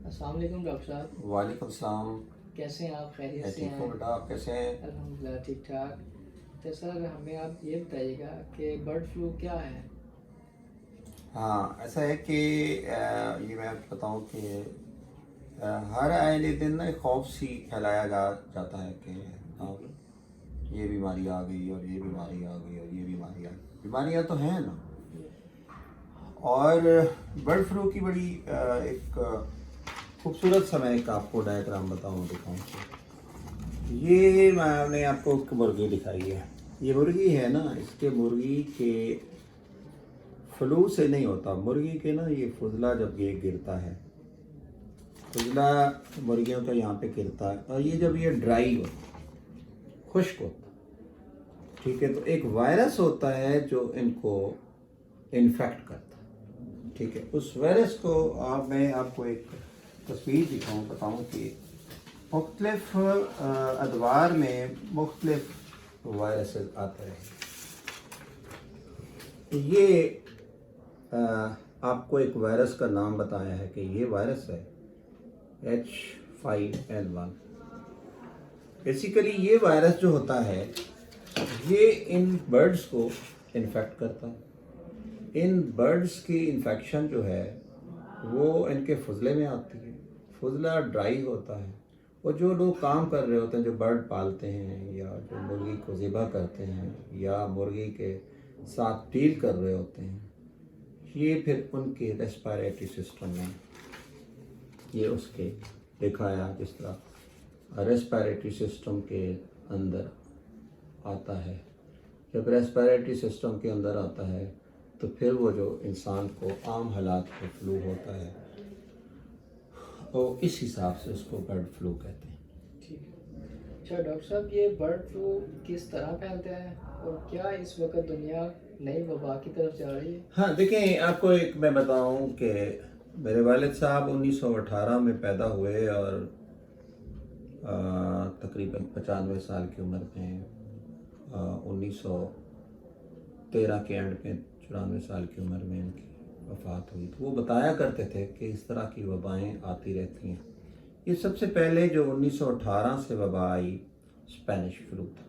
السلام علیکم ڈاکٹر صاحب. وعلیکم السلام. کیسے ہیں آپ؟ خیریت سے ٹھیک ہیں؟ ہوں بیٹا, آپ کیسے ہیں؟ الحمدللہ ٹھیک ٹھاک. تو سر ہمیں آپ یہ بتائیے گا کہ برڈ فلو کیا ہے؟ ہاں, ایسا ہے کہ یہ میں آپ کو بتاؤں کہ ہر آئے دن نا ایک خوف سی پھیلایا جاتا ہے کہ یہ بیماری آ گئی اور یہ بیماری آ گئی اور یہ بیماری آ گئی. بیماریاں تو ہیں نا, اور برڈ فلو کی بڑی ایک خوبصورت سا میں ایک آپ کو ڈائیگرام دکھاؤں. یہ میں نے آپ کو ایک مرغی دکھائی ہے. یہ مرغی ہے نا, اس کے مرغی کے فلو سے نہیں ہوتا. مرغی کے نا یہ فضلہ جب یہ گرتا ہے, فضلہ مرغیوں کا یہاں پہ گرتا ہے, اور یہ جب یہ ڈرائی ہوتا, خشک ہوتا, ٹھیک ہے, تو ایک وائرس ہوتا ہے جو ان کو انفیکٹ کرتا ہے. ٹھیک ہے, اس وائرس کو میں آپ کو ایک تصویر بتاؤں کہ مختلف ادوار میں مختلف وائرسز آتے ہیں. یہ آپ کو ایک وائرس کا نام بتایا ہے کہ یہ وائرس ہے H5N1. بیسیکلی یہ وائرس جو ہوتا ہے یہ ان برڈز کو انفیکٹ کرتا ہے. ان برڈز کی انفیکشن جو ہے وہ ان کے فضلے میں آتی ہے. فضلہ ڈرائی ہوتا ہے, اور جو لوگ کام کر رہے ہوتے ہیں, جو برڈ پالتے ہیں یا جو مرغی کو ذبح کرتے ہیں یا مرغی کے ساتھ ڈیل کر رہے ہوتے ہیں, یہ پھر ان کے ریسپائریٹری سسٹم میں یہ اس کے دکھایا جس طرح ریسپائریٹری سسٹم کے اندر آتا ہے. جب ریسپائریٹری سسٹم کے اندر آتا ہے تو پھر وہ جو انسان کو عام حالات میں فلو ہوتا ہے, اور اس حساب سے اس کو برڈ فلو کہتے ہیں. ٹھیک ہے. اچھا ڈاکٹر صاحب, یہ برڈ فلو کس طرح پھیلتا ہے اور کیا اس وقت دنیا نئی وبا کی طرف جا رہی ہے؟ ہاں دیکھیں, آپ کو ایک میں بتاؤں کہ میرے والد صاحب 1918 میں پیدا ہوئے اور تقریباً 95 سال کی عمر میں 1913 کے اینڈ میں 94 سال کی عمر میں ان کی وفات ہوئی. تو وہ بتایا کرتے تھے کہ اس طرح کی وبائیں آتی رہتی ہیں. یہ سب سے پہلے جو 1918 سے وبا آئی اسپینش فلو تھا.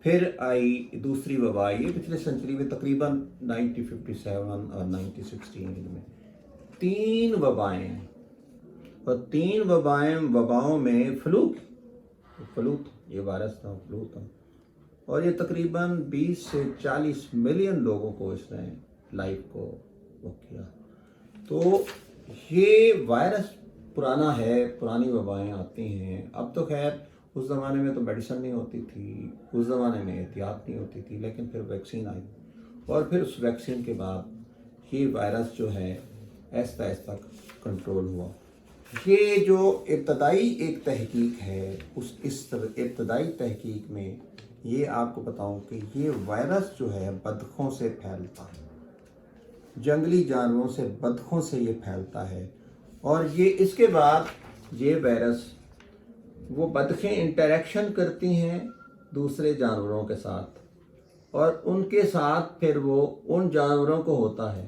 پھر آئی دوسری وبا, یہ پچھلے سنچری میں تقریباً 1957 اور 1916 میں 3 وبائیں ہیں, اور 3 وباؤں میں فلو یہ وائرس تھا, فلو تھا, اور یہ تقریباً 20 سے 40 ملین لوگوں کو اس نے لائف کو وہ کیا. تو یہ وائرس پرانا ہے, پرانی وبائیں آتی ہیں. اب تو خیر اس زمانے میں تو میڈیسن نہیں ہوتی تھی, اس زمانے میں احتیاط نہیں ہوتی تھی, لیکن پھر ویکسین آئی, اور پھر اس ویکسین کے بعد یہ وائرس جو ہے آہستہ آہستہ کنٹرول ہوا. یہ جو ابتدائی ایک تحقیق ہے, اس ابتدائی تحقیق میں یہ آپ کو بتاؤں کہ یہ وائرس جو ہے بطخوں سے پھیلتا ہے, جنگلی جانوروں سے, بطخوں سے یہ پھیلتا ہے. اور یہ اس کے بعد یہ وائرس, وہ بطخیں انٹریکشن کرتی ہیں دوسرے جانوروں کے ساتھ, اور ان کے ساتھ پھر وہ ان جانوروں کو ہوتا ہے,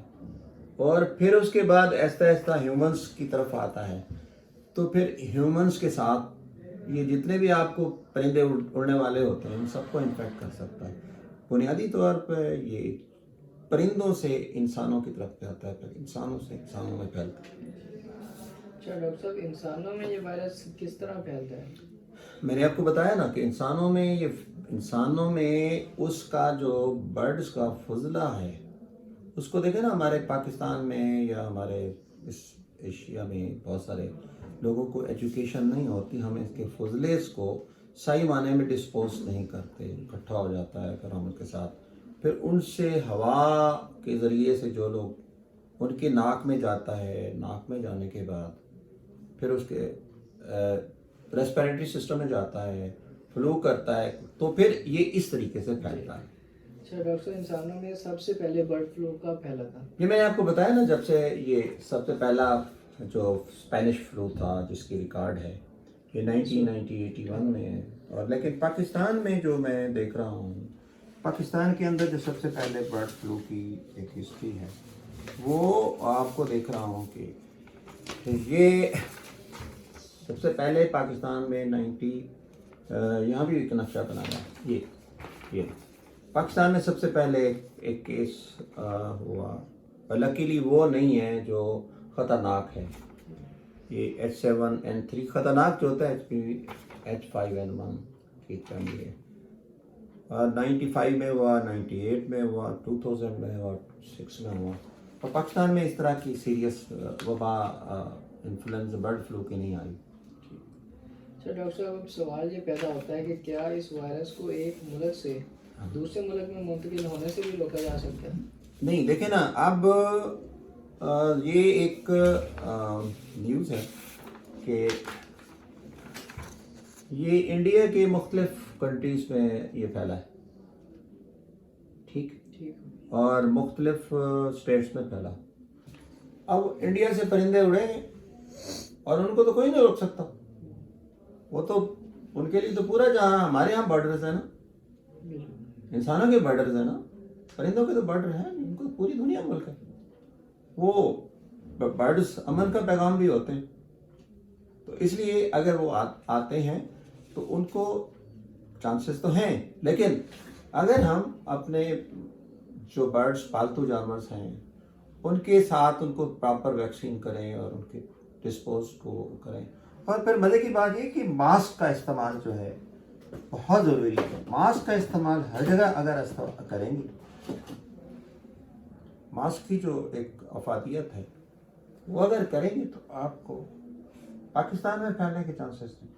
اور پھر اس کے بعد آہستہ آہستہ ہیومنس کی طرف آتا ہے. تو پھر ہیومنس کے ساتھ یہ جتنے بھی آپ کو پرندے اڑنے والے ہوتے ہیں ان سب کو انفیکٹ کر سکتا ہے. بنیادی طور پہ یہ پرندوں سے انسانوں کی طرف پھیلتا ہے, پھر انسانوں سے انسانوں میں پھیلتا ہے. اچھا ڈاکٹر صاحب, انسانوں میں یہ وائرس کس طرح پھیلتا ہے؟ میں نے آپ کو بتایا نا کہ انسانوں میں اس کا جو برڈز کا فضلہ ہے, اس کو دیکھیں نا, ہمارے پاکستان میں یا ہمارے اس ایشیا میں بہت سارے لوگوں کو ایجوکیشن نہیں ہوتی. ہم اس کے فضلے کو صحیح معنی میں ڈسپوز نہیں کرتے, اکٹھا ہو جاتا ہے کرامل کے ساتھ. پھر ان سے ہوا کے ذریعے سے جو لوگ ان کے ناک میں جاتا ہے, ناک میں جانے کے بعد پھر اس کے ریسپیریٹری سسٹم میں جاتا ہے, فلو کرتا ہے, تو پھر یہ اس طریقے سے پھیلتا ہے. اچھا ڈاکٹر صاحب, انسانوں میں سب سے پہلے برڈ فلو کب پھیلا تھا؟ یہ میں نے آپ کو بتایا نا, جب سے یہ سب سے پہلا جو اسپینش فلو تھا جس کی ریکارڈ ہے یہ 1981 میں ہے. اور لیکن پاکستان میں جو میں دیکھ رہا ہوں, پاکستان کے اندر جو سب سے پہلے برڈ فلو کی ایک ہسٹری ہے وہ آپ کو دیکھ رہا ہوں کہ یہ سب سے پہلے پاکستان میں یہاں بھی ایک نقشہ بنایا ہے، یہ پاکستان میں سب سے پہلے ایک کیس ہوا، لکیلی وہ نہیں ہے جو خطرناک ہے، یہ H7N3 خطرناک جو ہوتا ہے H5N1 کی فیملی ہے، 95 میں ہوا، 98 میں ہوا، 2000 میں ہوا، 6 میں ہوا، اور پاکستان میں اس طرح کی سیریس وبا انفلوئنزا برڈ فلو کی نہیں آئی۔ اچھا ڈاکٹر صاحب، اب سوال یہ پیدا ہوتا ہے کہ کیا اس وائرس کو ایک ملک سے دوسرے ملک میں منتقل ہونے سے بھی روکا جا سکتا ہے؟ نہیں، دیکھیں نا، اب یہ ایک نیوز ہے کہ یہ انڈیا کے مختلف کنٹریز میں یہ پھیلا ہے، ٹھیک، اور مختلف اسٹیٹس میں پھیلا۔ اب انڈیا سے پرندے اڑے اور ان کو تو کوئی نہیں روک سکتا، وہ تو ان کے لیے تو پورا جہاں ہمارے یہاں بارڈرز ہیں نا، انسانوں کے بارڈرز ہیں نا، پرندوں کے تو بارڈر ہیں، ان کو پوری دنیا ملک ہے، وہ برڈز امن کا پیغام بھی ہوتے ہیں، تو اس لیے اگر وہ آتے ہیں تو ان کو چانسز تو ہیں، لیکن اگر ہم اپنے جو برڈز پالتو جانورز ہیں ان کے ساتھ ان کو پراپر ویکسین کریں اور ان کے ڈسپوز کو کریں، اور پھر مزے کی بات یہ کہ ماسک کا استعمال جو ہے بہت ضروری ہے، ماسک کا استعمال ہر جگہ اگر کریں گے، ماسک کی جو ایک افادیت ہے وہ اگر کریں گے تو آپ کو پاکستان میں پھیلنے کے چانسز ہیں۔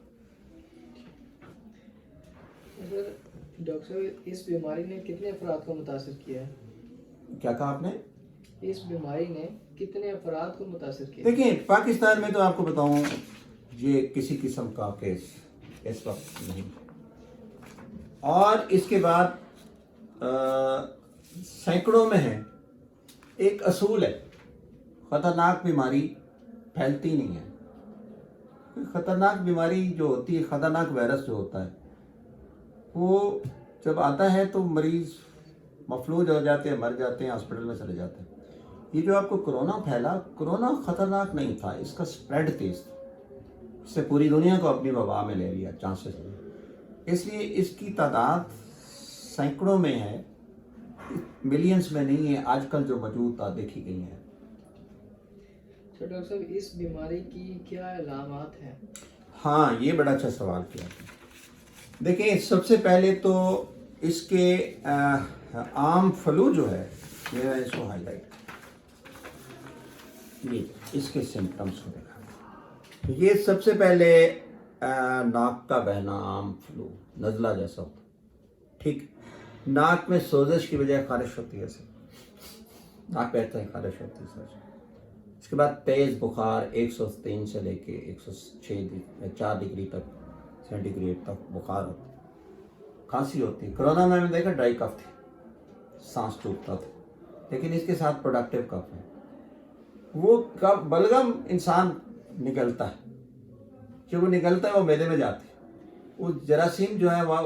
ڈاکٹر صاحب، اس بیماری نے کتنے افراد کو متاثر کیا ہے؟ کیا کہا آپ نے؟ اس بیماری نے کتنے افراد کو متاثر کیا؟ دیکھیں، پاکستان میں تو آپ کو بتاؤں یہ کسی قسم کا کیس اس وقت نہیں، اور اس کے بعد سینکڑوں میں ہیں۔ ایک اصول ہے، خطرناک بیماری پھیلتی نہیں ہے۔ خطرناک بیماری جو ہوتی ہے، خطرناک وائرس جو ہوتا ہے، وہ جب آتا ہے تو مریض مفلوج ہو جاتے ہیں، مر جاتے ہیں، ہاسپٹل میں چلے جاتے ہیں۔ یہ جو آپ کو کرونا پھیلا، کرونا خطرناک نہیں تھا، اس کا سپریڈ تیز تھا، اس سے پوری دنیا کو اپنی وبا میں لے لیا، چانسز ہیں، اس لیے اس کی تعداد سینکڑوں میں ہے، ملینز میں نہیں ہے آج کل جو موجود دیکھی گئی ہیں۔ تو ڈاکٹر صاحب، اس بیماری کی کیا علامات ہیں؟ ہاں، یہ بڑا اچھا سوال کیا۔ دیکھیں، سب سے پہلے تو اس کے عام فلو جو ہے، یہ اس کو ہائی لائٹ، یہ اس کے سمپٹمس ہو گا۔ یہ سب سے پہلے ناک کا بہنا، عام فلو، نزلہ جیسا ہوتا، ٹھیک، ناک میں سوزش کی بجائے خارش ہوتی ہے، ایسے ناک بہتا ہے، خارش ہوتی ہے۔ اس کے بعد تیز بخار، 103 سے لے کے 104 ڈگری تک سینٹی گریڈ تک بخار ہوتا ہے، کھانسی ہوتی ہے۔ کرونا میں دیکھا ڈرائی کف تھی، سانس ٹوٹتا تھا، لیکن اس کے ساتھ پروڈکٹیو کف ہے، وہ بلغم انسان نکلتا ہے، جب وہ نکلتا ہے وہ معدے میں جاتی ہے، وہ جراثیم جو ہے وہ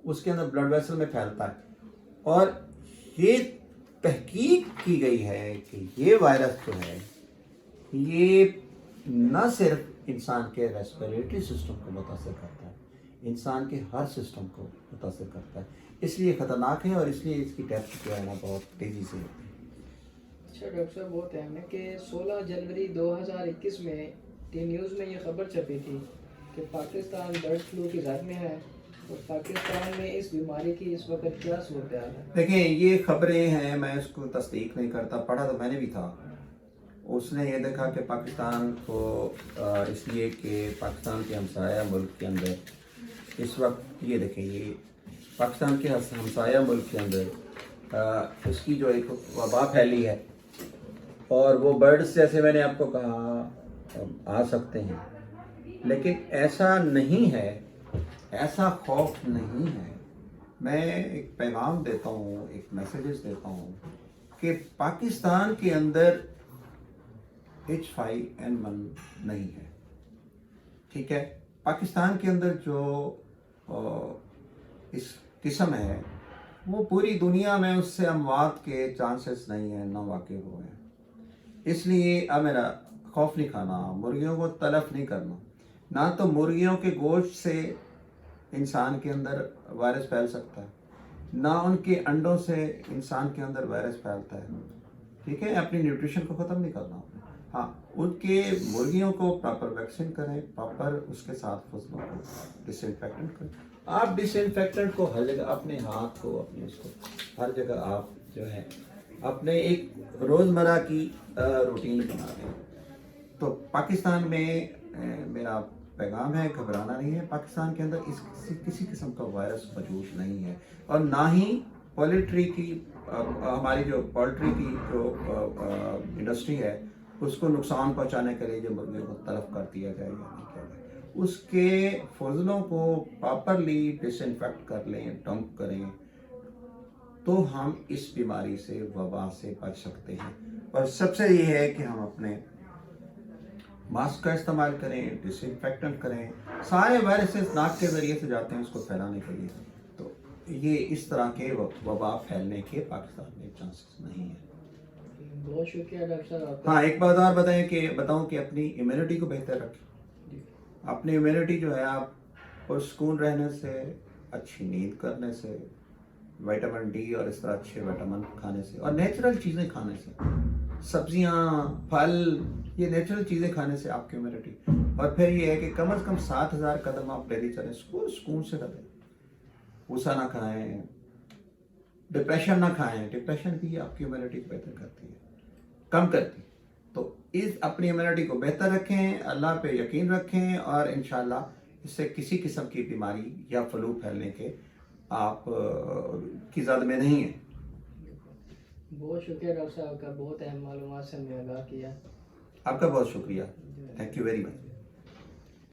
اس کے اندر بلڈ ویسل میں پھیلتا ہے، اور یہ تحقیق کی گئی ہے کہ یہ وائرس جو ہے یہ نہ صرف انسان کے ریسپیریٹری سسٹم کو متاثر کرتا ہے، انسان کے ہر سسٹم کو متاثر کرتا ہے، اس لیے خطرناک ہے، اور اس لیے اس کی ڈیتھ جو ہے نا بہت تیزی سے ہوتی ہے۔ اچھا ڈاکٹر صاحب، بہت اہم ہے کہ 16 جنوری 2021 میں ٹی نیوز میں یہ خبر چھپی تھی کہ پاکستان برڈ فلو کی زد میں ہے، اور پاکستان میں اس بیماری کی اس وقت کیا صورتحال ہے؟ دیکھیں، یہ خبریں ہیں، میں اس کو تصدیق نہیں کرتا، پڑھا تو میں نے بھی تھا، اس نے یہ دیکھا کہ پاکستان کو اس لیے کہ پاکستان کے ہمسایہ ملک کے اندر اس وقت، یہ دیکھیں، یہ پاکستان کے ہمسایہ ملک کے اندر اس کی جو ایک وبا پھیلی ہے، اور وہ برڈز جیسے میں نے آپ کو کہا آ سکتے ہیں، لیکن ایسا نہیں ہے، ایسا خوف نہیں ہے۔ میں ایک پیغام دیتا ہوں، ایک میسیجز دیتا ہوں کہ پاکستان کے اندر H5N1 نہیں ہے، ٹھیک ہے، پاکستان کے اندر جو اس قسم ہے وہ پوری دنیا میں اس سے اموات کے چانسز نہیں ہیں، نہ واقع ہوئے ہیں، اس لیے اب میرا خوف نہیں کھانا, مرغیوں کو تلف نہیں کرنا. نہ تو مرغیوں کے گوشت سے انسان کے اندر وائرس پھیل سکتا ہے, نہ ان کے انڈوں سے انسان کے اندر وائرس پھیلتا ہے. ٹھیک ہے, اپنی نیوٹریشن کو ختم نہیں کرنا آپ نے. ہاں, ان کے مرغیوں کو پراپر ویکسین کریں, پراپر اس کے ساتھ فصلوں کو ڈس انفیکٹنٹ کریں. آپ ڈس انفیکٹنٹ کو ہر جگہ, اپنے ہاتھ کو, اپنے اس کو ہر جگہ آپ جو ہے اپنے ایک روزمرہ کی روٹین بنا دیں. تو پاکستان میں میرا پیغام ہے, گھبرانا نہیں ہے. پاکستان کے اندر کسی قسم کا وائرس موجود نہیں ہے, اور نہ ہی پولٹری کی, ہماری جو پولٹری کی جو انڈسٹری ہے اس کو نقصان پہنچانے کے لیے جو مرغیوں کو تلف کر دیا جائے یا نہیں کیا جائے. اس کے فضلوں کو پراپرلی ڈس انفیکٹ کر لیں, ڈمپ کریں, تو ہم اس بیماری سے, وبا سے بچ سکتے ہیں. اور سب سے یہ ہے کہ ہم اپنے ماسک کا استعمال کریں, ڈس انفیکٹنٹ کریں. سارے وائرسز ناک کے ذریعے سے جاتے ہیں اس کو پھیلانے کے لیے, تو یہ اس طرح کے وبا پھیلنے کے پاکستان میں چانسز نہیں ہیں. بہت شکریہ ڈاکٹر صاحب. ہاں, ایک بات اور بتاؤں کہ اپنی امیونٹی کو بہتر رکھیں. اپنی امیونٹی جو ہے آپ پرسکون رہنے سے, اچھی نیند کرنے سے, وٹامن ڈی اور اس طرح اچھے وٹامن کھانے سے, اور نیچرل چیزیں کھانے سے, سبزیاں, پھل, یہ نیچرل چیزیں کھانے سے آپ کی امیونٹی. اور پھر یہ ہے کہ کم از کم 7000 قدم آپ ڈیلی چلیں, سکون سے رہیں. غصہ نہ کھائیں, ڈپریشن نہ کھائیں. ڈپریشن بھی آپ کی امیونٹی کو بہتر کرتی ہے, کم کرتی ہے. تو اپنی امیونٹی کو بہتر رکھیں, اللہ پہ یقین رکھیں, اور انشاءاللہ اس سے کسی قسم کی بیماری یا فلو پھیلنے کے آپ کی زد میں نہیں ہیں. بہت شکریہ ڈاکٹر صاحب کا, بہت اہم معلومات سے ہمیں آگاہ کیا. آپ کا بہت شکریہ. Thank you very much.